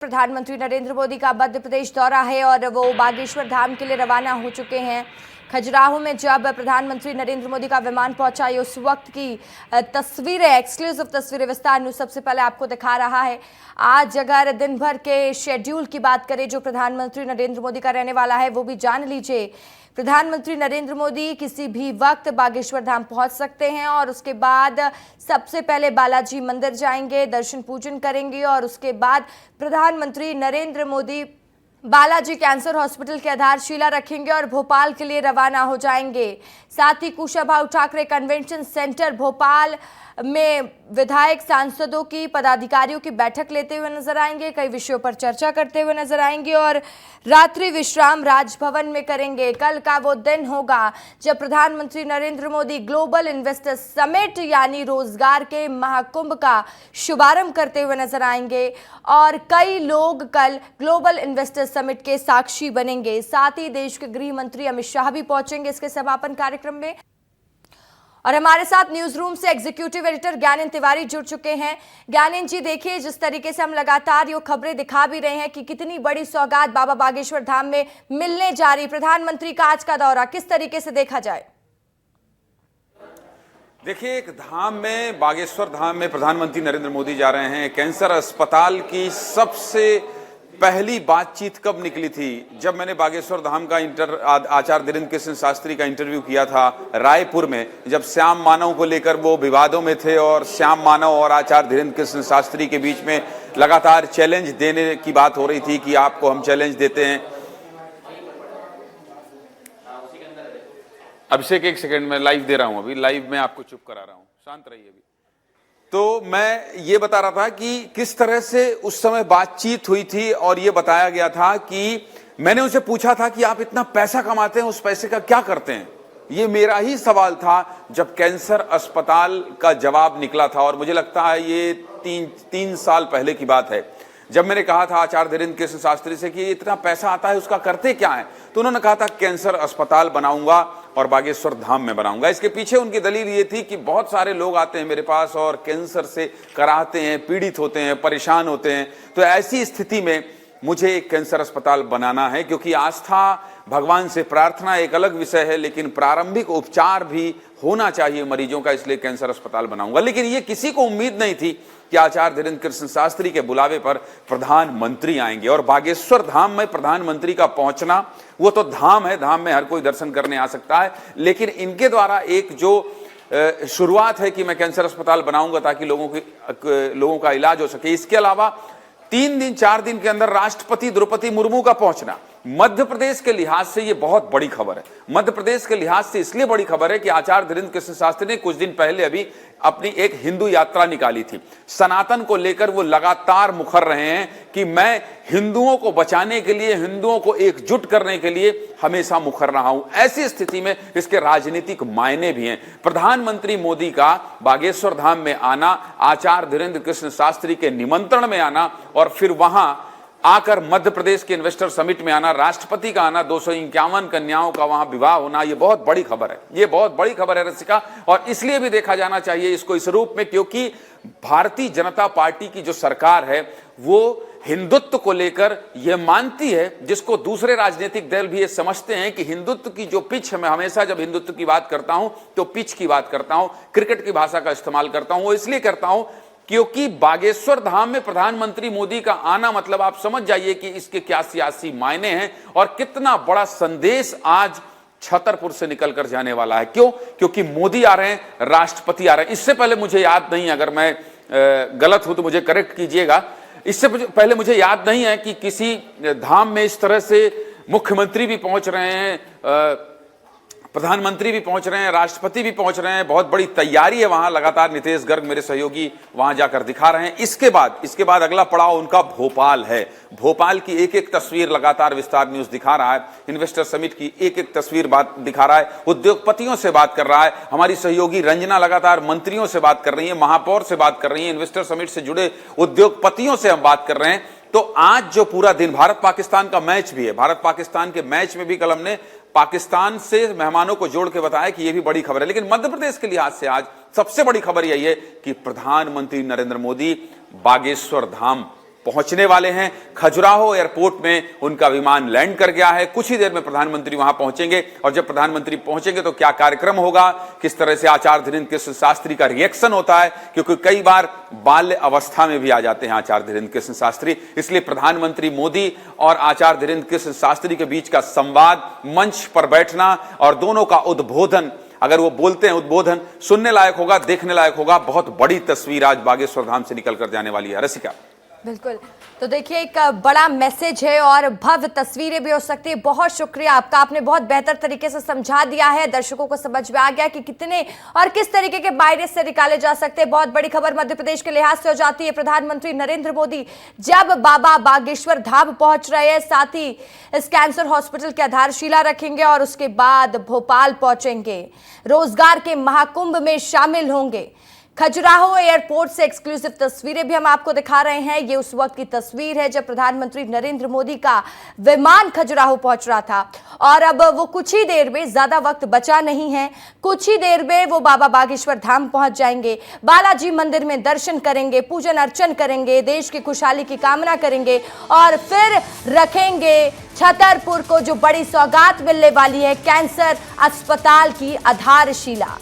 प्रधानमंत्री नरेंद्र मोदी का मध्य प्रदेश दौरा है और वो बागेश्वर धाम के लिए रवाना हो चुके हैं। खजुराहो में जब प्रधानमंत्री नरेंद्र मोदी का विमान पहुंचा, ये उस वक्त की तस्वीरें, एक्सक्लूसिव तस्वीरें विस्तार न्यूज सबसे पहले आपको दिखा रहा है। आज अगर दिन भर के शेड्यूल की बात करें जो प्रधानमंत्री नरेंद्र मोदी का रहने वाला है, वो भी जान लीजिए। प्रधानमंत्री नरेंद्र मोदी किसी भी वक्त बागेश्वर धाम पहुंच सकते हैं और उसके बाद सबसे पहले बालाजी मंदिर जाएंगे, दर्शन पूजन करेंगे और उसके बाद प्रधानमंत्री नरेंद्र मोदी बालाजी कैंसर हॉस्पिटल की आधारशिला रखेंगे और भोपाल के लिए रवाना हो जाएंगे। साथ ही कुशाभाऊ ठाकरे कन्वेंशन सेंटर भोपाल में विधायक, सांसदों की, पदाधिकारियों की बैठक लेते हुए नजर आएंगे, कई विषयों पर चर्चा करते हुए नजर आएंगे और रात्रि विश्राम राजभवन में करेंगे। कल का वो दिन होगा जब प्रधानमंत्री Narendra Modi global investor summit यानी रोजगार के महाकुंभ का शुभारंभ करते हुए नजर आएंगे और कई लोग कल ग्लोबल इन्वेस्टर समिट के साक्षी बनेंगे। साथ ही देश के गृह मंत्री अमित शाह भी पहुंचेंगे इसके समापन कार्यक्रम में। और हमारे साथ न्यूज रूम से एग्जीक्यूटिव एडिटर ज्ञानेन तिवारी जुड़ चुके हैं। ज्ञानेन जी, देखिए जिस तरीके से हम लगातार ये खबरें दिखा भी रहे हैं कि कितनी बड़ी सौगात बाबा बागेश्वर धाम में मिलने जा रही, प्रधानमंत्री का आज का दौरा किस तरीके से देखा जाए? देखिए, एक धाम में, बागेश्वर धाम में प्रधानमंत्री नरेंद्र मोदी जा रहे हैं। कैंसर अस्पताल की सबसे पहली बातचीत कब निकली थी? जब मैंने बागेश्वर धाम का आचार्य धीरेन्द्र कृष्ण शास्त्री का इंटरव्यू किया था रायपुर में, जब श्याम मानव को लेकर वो विवादों में थे और श्याम मानव और आचार्य धीरेन्द्र कृष्ण शास्त्री के बीच में लगातार चैलेंज देने की बात हो रही थी कि आपको हम चैलेंज देते हैं। अभिषेक, एक सेकंड, में लाइव दे रहा हूं, अभी लाइव में आपको चुप करा रहा हूं, शांत रहिए अभी। तो मैं ये बता रहा था कि किस तरह से उस समय बातचीत हुई थी और ये बताया गया था कि मैंने उनसे पूछा था कि आप इतना पैसा कमाते हैं, उस पैसे का क्या करते हैं? ये मेरा ही सवाल था जब कैंसर अस्पताल का जवाब निकला था और मुझे लगता है ये तीन साल पहले की बात है, जब मैंने कहा था आचार्य धीरेन्द्र कृष्ण शास्त्री से कि इतना पैसा आता है उसका करते क्या है, तो उन्होंने कहा था कैंसर अस्पताल बनाऊंगा और बागेश्वर धाम में बनाऊंगा। इसके पीछे उनकी दलील ये थी कि बहुत सारे लोग आते हैं मेरे पास और कैंसर से कराते हैं, पीड़ित होते हैं, परेशान होते हैं, तो ऐसी स्थिति में मुझे एक कैंसर अस्पताल बनाना है, क्योंकि आस्था, भगवान से प्रार्थना एक अलग विषय है, लेकिन प्रारंभिक उपचार भी होना चाहिए मरीजों का, इसलिए कैंसर अस्पताल बनाऊंगा। लेकिन ये किसी को उम्मीद नहीं थी कि आचार्य धीरेन्द्र कृष्ण शास्त्री के बुलावे पर प्रधानमंत्री आएंगे और बागेश्वर धाम में प्रधानमंत्री का पहुंचना, वो तो धाम है, धाम में हर कोई दर्शन करने आ सकता है, लेकिन इनके द्वारा एक जो शुरुआत है कि मैं कैंसर अस्पताल बनाऊंगा ताकि लोगों का इलाज हो सके। इसके अलावा 3 दिन 4 दिन के अंदर राष्ट्रपति द्रौपदी मुर्मू का पहुंचना मध्य प्रदेश के लिहाज से ये बहुत बड़ी खबर है। मध्य प्रदेश के लिहाज से इसलिए बड़ी खबर है कि आचार्य धीरेन्द्र कृष्ण शास्त्री ने कुछ दिन पहले अभी अपनी एक हिंदू यात्रा निकाली थी। सनातन को लेकर वो लगातार मुखर रहे हैं कि मैं हिंदुओं को बचाने के लिए, हिंदुओं को एकजुट करने के लिए हमेशा मुखर रहा हूं। ऐसी स्थिति में इसके राजनीतिक मायने भी हैं। प्रधानमंत्री मोदी का बागेश्वर धाम में आना, आचार्य धीरेन्द्र कृष्ण शास्त्री के निमंत्रण में आना और फिर वहां आकर मध्य प्रदेश के इन्वेस्टर समिट में आना, राष्ट्रपति का आना, 251 कन्याओं का वहां विवाह होना, ये बहुत बड़ी खबर है। ये बहुत बड़ी खबर है रसिका, और इसलिए भी देखा जाना चाहिए इसको इस रूप में क्योंकि भारतीय जनता पार्टी की जो सरकार है वो हिंदुत्व को लेकर यह मानती है, जिसको दूसरे राजनीतिक दल भी ये समझते हैं कि हिंदुत्व की जो पिच है, मैं हमेशा जब हिंदुत्व की बात करता हूं तो पिच की बात करता हूं, क्रिकेट की भाषा का इस्तेमाल करता हूं, वो इसलिए करता हूं क्योंकि बागेश्वर धाम में प्रधानमंत्री मोदी का आना मतलब आप समझ जाइए कि इसके क्या सियासी मायने हैं और कितना बड़ा संदेश आज छतरपुर से निकलकर जाने वाला है। क्यों? क्योंकि मोदी आ रहे हैं, राष्ट्रपति आ रहे हैं। इससे पहले मुझे याद नहीं, अगर मैं गलत हूं तो मुझे करेक्ट कीजिएगा, इससे पहले मुझे याद नहीं है कि किसी धाम में इस तरह से मुख्यमंत्री भी पहुंच रहे हैं, प्रधानमंत्री भी पहुंच रहे हैं, राष्ट्रपति भी पहुंच रहे हैं। बहुत बड़ी तैयारी है वहां, लगातार नितेश गर्ग मेरे सहयोगी वहां जाकर दिखा रहे हैं। इसके बाद अगला पड़ाव उनका भोपाल है। भोपाल की एक एक तस्वीर लगातार विस्तार न्यूज दिखा रहा है, इन्वेस्टर समिट की एक एक तस्वीर बात दिखा रहा है, उद्योगपतियों से बात कर रहा है। हमारी सहयोगी रंजना लगातार मंत्रियों से बात कर रही है, महापौर से बात कर रही है, इन्वेस्टर समिट से जुड़े उद्योगपतियों से हम बात कर रहे हैं। तो आज जो पूरा दिन, भारत पाकिस्तान का मैच भी है, भारत पाकिस्तान के मैच में भी कल हमने पाकिस्तान से मेहमानों को जोड़ के बताया कि यह भी बड़ी खबर है। लेकिन मध्य प्रदेश के लिहाज से आज सबसे बड़ी खबर यही है कि प्रधानमंत्री नरेंद्र मोदी बागेश्वर धाम पहुंचने वाले हैं। खजुराहो एयरपोर्ट में उनका विमान लैंड कर गया है। कुछ ही देर में प्रधानमंत्री वहां पहुंचेंगे और जब प्रधानमंत्री पहुंचेंगे तो क्या कार्यक्रम होगा, किस तरह से आचार्य धीरेन्द्र कृष्ण शास्त्री का रिएक्शन होता है, क्योंकि कई बार बाल्य अवस्था में भी आ जाते हैं आचार्य धीरेन्द्र कृष्ण शास्त्री। इसलिए प्रधानमंत्री मोदी और आचार्य धीरेन्द्र कृष्ण शास्त्री के बीच का संवाद, मंच पर बैठना और दोनों का उद्बोधन, अगर वो बोलते हैं उद्बोधन सुनने लायक होगा, देखने लायक होगा। बहुत बड़ी तस्वीर आज बागेश्वर धाम से निकल कर जाने वाली है। रसिका, बिल्कुल, तो देखिए एक बड़ा मैसेज है और भव्य तस्वीरें भी हो सकती है। बहुत शुक्रिया आपका, आपने बहुत बेहतर तरीके से समझा दिया है, दर्शकों को समझ में आ गया कि कितने और किस तरीके के वायरस से निकाले जा सकते हैं। बहुत बड़ी खबर मध्य प्रदेश के लिहाज से हो जाती है। प्रधानमंत्री नरेंद्र मोदी जब बाबा बागेश्वर धाम पहुंच रहे हैं, साथ ही इस कैंसर हॉस्पिटल की आधारशिला रखेंगे और उसके बाद भोपाल पहुंचेंगे, रोजगार के महाकुंभ में शामिल होंगे। खजुराहो एयरपोर्ट से एक्सक्लूसिव तस्वीरें भी हम आपको दिखा रहे हैं। ये उस वक्त की तस्वीर है जब प्रधानमंत्री नरेंद्र मोदी का विमान खजुराहो पहुंच रहा था और अब वो कुछ ही देर में, ज्यादा वक्त बचा नहीं है, कुछ ही देर में वो बाबा बागेश्वर धाम पहुंच जाएंगे। बालाजी मंदिर में दर्शन करेंगे, पूजन अर्चन करेंगे, देश की खुशहाली की कामना करेंगे और फिर रखेंगे छतरपुर को जो बड़ी सौगात मिलने वाली है, कैंसर अस्पताल की आधारशिला।